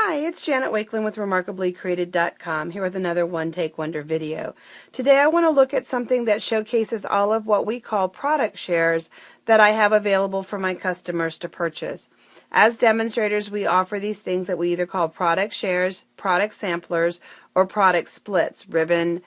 Hi, it's Janet Wakeland with RemarkablyCreated.com here with another One Take Wonder video. Today I want to look at something that showcases all of what we call product shares that I have available for my customers to purchase. As demonstrators, we offer these things that we either call product shares, product samplers, or product splits, ribbon,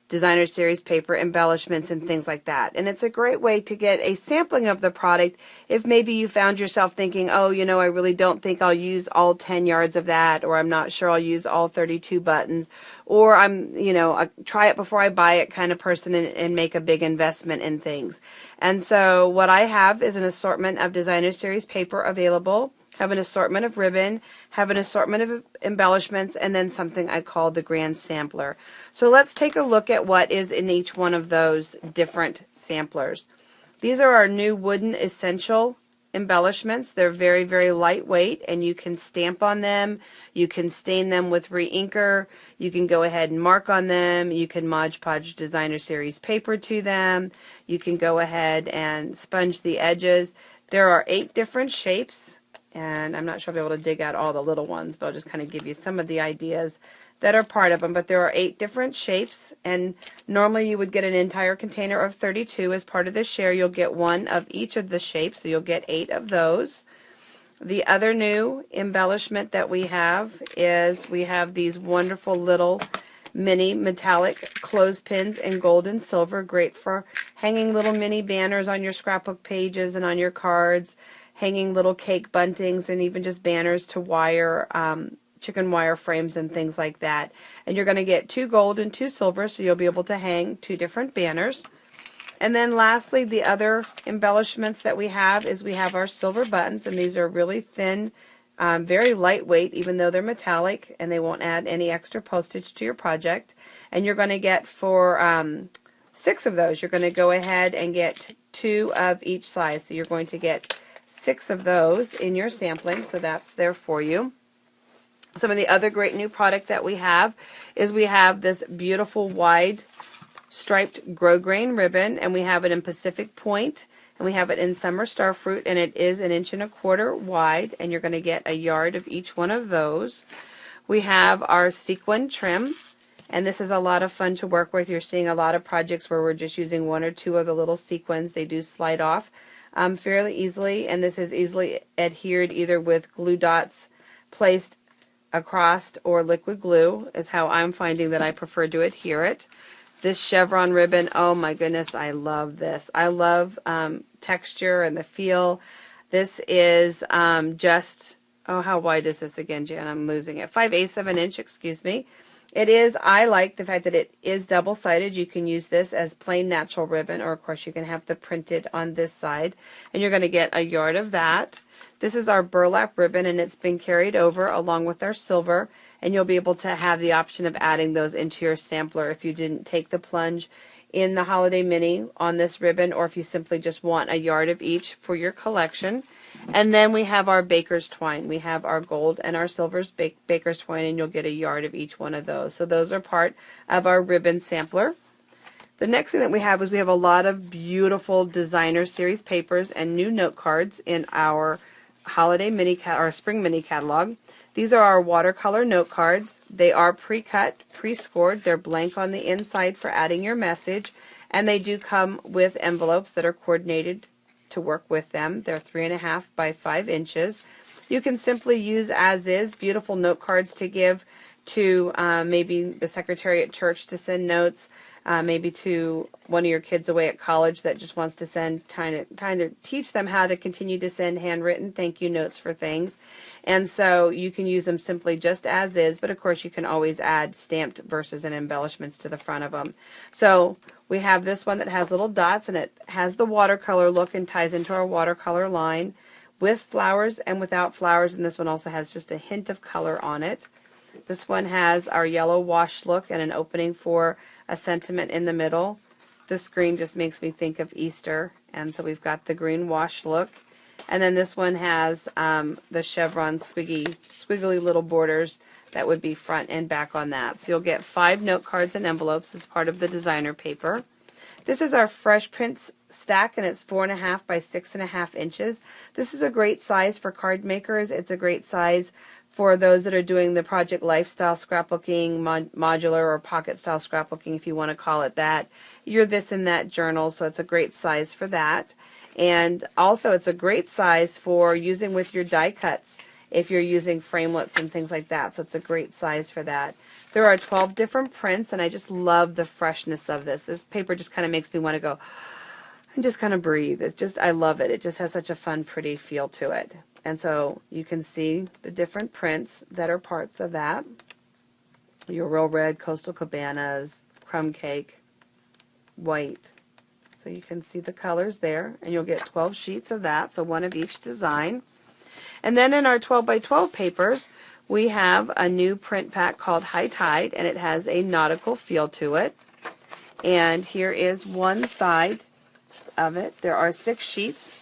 designer series paper, embellishments, and things like that. And it's a great way to get a sampling of the product if maybe you found yourself thinking, oh, you know, I really don't think I'll use all 10 yards of that, or I'm not sure I'll use all 32 buttons, or I'm, you know, a try it before I buy it kind of person and make a big investment in things. And so what I have is an assortment of designer series paper available, have an assortment of ribbon, have an assortment of embellishments, and then something I call the Grand Sampler. So let's take a look at what is in each one of those different samplers. These are our new wooden essential embellishments. They're very, very lightweight, and you can stamp on them, you can stain them with re-inker, you can go ahead and mark on them, you can Mod Podge designer series paper to them, you can go ahead and sponge the edges. There are 8 different shapes. And I'm not sure if I'll be able to dig out all the little ones, but I'll just kind of give you some of the ideas that are part of them. But there are 8 different shapes, and normally you would get an entire container of 32 as part of this share. You'll get one of each of the shapes, so you'll get 8 of those. The other new embellishment that we have is we have these wonderful little mini metallic clothespins in gold and silver, great for hanging little mini banners on your scrapbook pages and on your cards, hanging little cake buntings, and even just banners to wire, chicken wire frames and things like that. And you're going to get 2 gold and 2 silver, so you'll be able to hang 2 different banners. And then lastly, the other embellishments that we have is we have our silver buttons, and these are really thin, very lightweight, even though they're metallic, and they won't add any extra postage to your project. And you're going to get for 6 of those, you're going to go ahead and get 2 of each size. So you're going to get 6 of those in your sampling, so that's there for you. Some of the other great new product that we have is we have this beautiful wide striped grosgrain ribbon, and we have it in Pacific Point, and we have it in Summer Starfruit, and it is 1.25 inches wide, and you're going to get a yard of each one of those. We have our Sequin Trim, and this is a lot of fun to work with. You're seeing a lot of projects where we're just using 1 or 2 of the little sequins. They do slide off fairly easily, and this is easily adhered either with glue dots placed across or liquid glue is how I'm finding that I prefer to adhere it. This Chevron Ribbon, oh my goodness, I love this. I love texture and the feel. This is just, oh, how wide is this again, Jan? I'm losing it. 5/8 of an inch, excuse me. It is, I like the fact that it is double-sided. You can use this as plain natural ribbon, or of course you can have the printed on this side, and you're going to get a yard of that. This is our burlap ribbon, and it's been carried over along with our silver, and you'll be able to have the option of adding those into your sampler if you didn't take the plunge in the Holiday Mini on this ribbon, or if you simply just want a yard of each for your collection. And then we have our baker's twine. We have our gold and our silver's baker's twine, and you'll get a yard of each one of those. So those are part of our ribbon sampler. The next thing that we have is we have a lot of beautiful designer series papers and new note cards in our Holiday Mini or Spring Mini catalog. These are our watercolor note cards. They are pre-cut, pre-scored. They're blank on the inside for adding your message, and they do come with envelopes that are coordinated to work with them. They're 3.5 by 5 inches. You can simply use as is beautiful note cards to give to maybe the secretary at church to send notes, maybe to one of your kids away at college that just wants to send, trying to teach them how to continue to send handwritten thank you notes for things. And so you can use them simply just as is, but of course you can always add stamped verses and embellishments to the front of them. So we have this one that has little dots, and it has the watercolor look and ties into our watercolor line with flowers and without flowers, and this one also has just a hint of color on it. This one has our yellow wash look and an opening for a sentiment in the middle. This green just makes me think of Easter, and so we've got the green wash look. And then this one has the chevron squiggly little borders that would be front and back on that. So you'll get 5 note cards and envelopes as part of the designer paper. This is our Fresh Prints stack, and it's 4.5 by 6.5 inches. This is a great size for card makers. It's a great size for those that are doing the project lifestyle scrapbooking, modular or pocket style scrapbooking, if you want to call it that. You're this and that journal, so it's a great size for that. And also it's a great size for using with your die cuts if you're using framelits and things like that. So it's a great size for that. There are 12 different prints, and I just love the freshness of this. This paper just kind of makes me want to go and just kind of breathe. It's just, I love it. It just has such a fun, pretty feel to it. And so you can see the different prints that are parts of that. Your Real Red, Coastal Cabanas, Crumb Cake, White. So you can see the colors there, and you'll get 12 sheets of that, so one of each design. And then in our 12 by 12 papers, we have a new print pack called High Tide, and it has a nautical feel to it. And here is one side of it. There are 6 sheets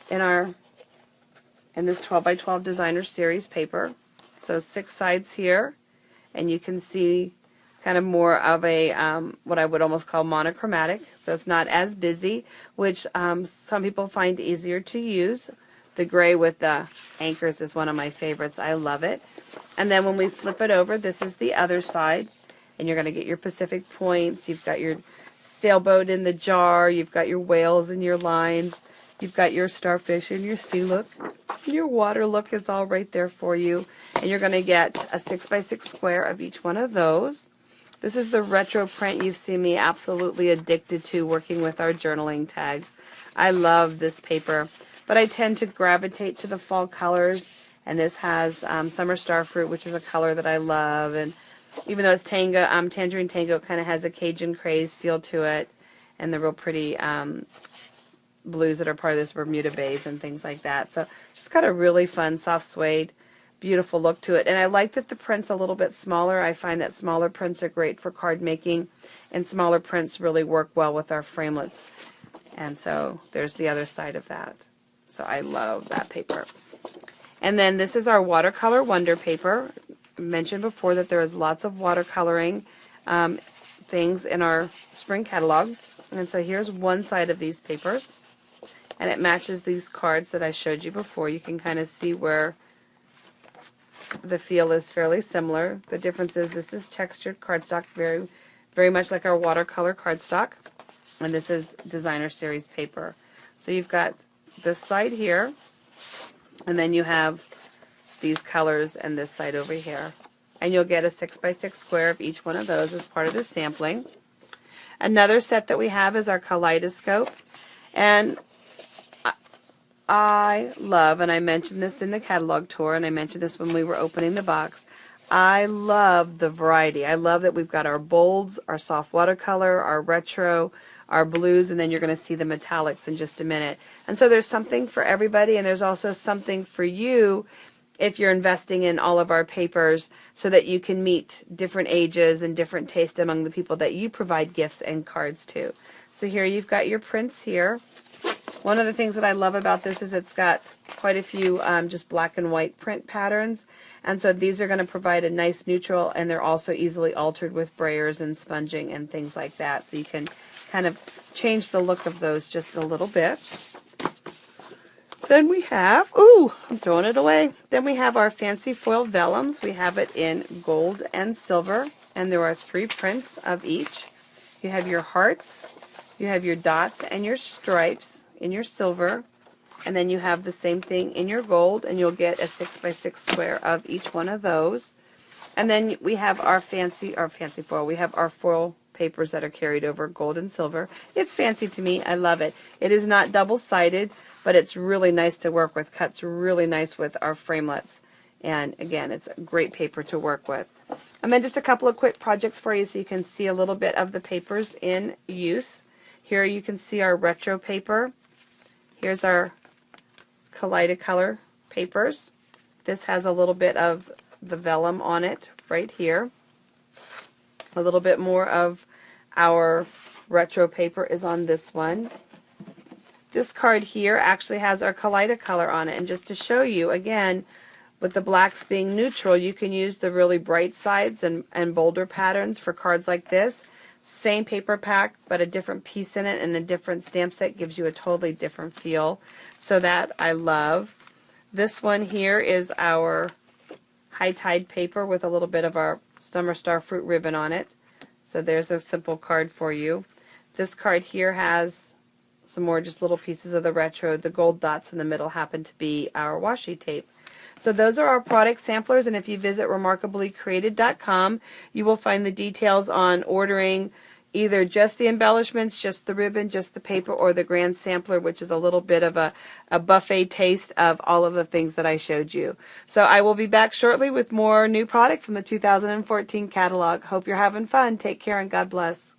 in this 12 by 12 designer series paper. So 6 sides here, and you can see kind of more of a what I would almost call monochromatic. So it's not as busy, which some people find easier to use. The gray with the anchors is one of my favorites. I love it. And then when we flip it over, this is the other side, and you're going to get your Pacific points. You've got your sailboat in the jar. You've got your whales and your lines. You've got your starfish and your sea look. Your water look is all right there for you. And you're going to get a 6 by 6 square of each one of those. This is the retro print you've seen me absolutely addicted to working with our journaling tags. I love this paper, but I tend to gravitate to the fall colors. And this has Summer Starfruit, which is a color that I love. And even though it's Tangerine Tango, it kind of has a Cajun craze feel to it. And the real pretty blues that are part of this Bermuda Bays and things like that. So just got a really fun soft suede, beautiful look to it. And I like that the print's a little bit smaller. I find that smaller prints are great for card making, and smaller prints really work well with our framelits. And so there's the other side of that. So I love that paper. And then this is our watercolor wonder paper. I mentioned before that there is lots of watercoloring things in our spring catalog. And so here's one side of these papers, and it matches these cards that I showed you before. You can kind of see where the feel is fairly similar. The difference is this is textured cardstock, very, very much like our watercolor cardstock, and this is designer series paper. So you've got this side here, and then you have these colors and this side over here. And you'll get a 6 by 6 square of each one of those as part of the sampling. Another set that we have is our Kaleidoscope. And I love, and I mentioned this in the catalog tour, and I mentioned this when we were opening the box, I love the variety. I love that we've got our bolds, our soft watercolor, our retro, our blues, and then you're going to see the metallics in just a minute. And so there's something for everybody, and there's also something for you if you're investing in all of our papers so that you can meet different ages and different tastes among the people that you provide gifts and cards to. So here you've got your prints here. One of the things that I love about this is it's got quite a few just black and white print patterns, and so these are going to provide a nice neutral, and they're also easily altered with brayers and sponging and things like that, so you can kind of change the look of those just a little bit. Then we have, ooh, I'm throwing it away. Then we have our fancy foil vellums. We have it in gold and silver, and there are 3 prints of each. You have your hearts, you have your dots and your stripes in your silver, and then you have the same thing in your gold, and you'll get a 6 by 6 square of each one of those. And then we have our fancy foil. We have our foil papers that are carried over gold and silver. It's fancy to me. I love it. It is not double-sided, but it's really nice to work with. Cuts really nice with our framelits. And again, it's a great paper to work with. And then just a couple of quick projects for you so you can see a little bit of the papers in use. Here you can see our retro paper. Here's our Kaleidocolor papers. This has a little bit of the vellum on it right here. A little bit more of our retro paper is on this one. This card here actually has our Kaleidocolor on it, and just to show you, again, with the blacks being neutral, you can use the really bright sides and bolder patterns for cards like this. Same paper pack, but a different piece in it and a different stamp set gives you a totally different feel. So that I love. This one here is our High Tide paper with a little bit of our Summer Star fruit ribbon on it. So there's a simple card for you. This card here has some more just little pieces of the retro. The gold dots in the middle happen to be our washi tape. So those are our product samplers, and if you visit remarkablycreated.com, you will find the details on ordering either just the embellishments, just the ribbon, just the paper, or the grand sampler, which is a little bit of a buffet taste of all of the things that I showed you. So I will be back shortly with more new product from the 2014 catalog. Hope you're having fun. Take care and God bless.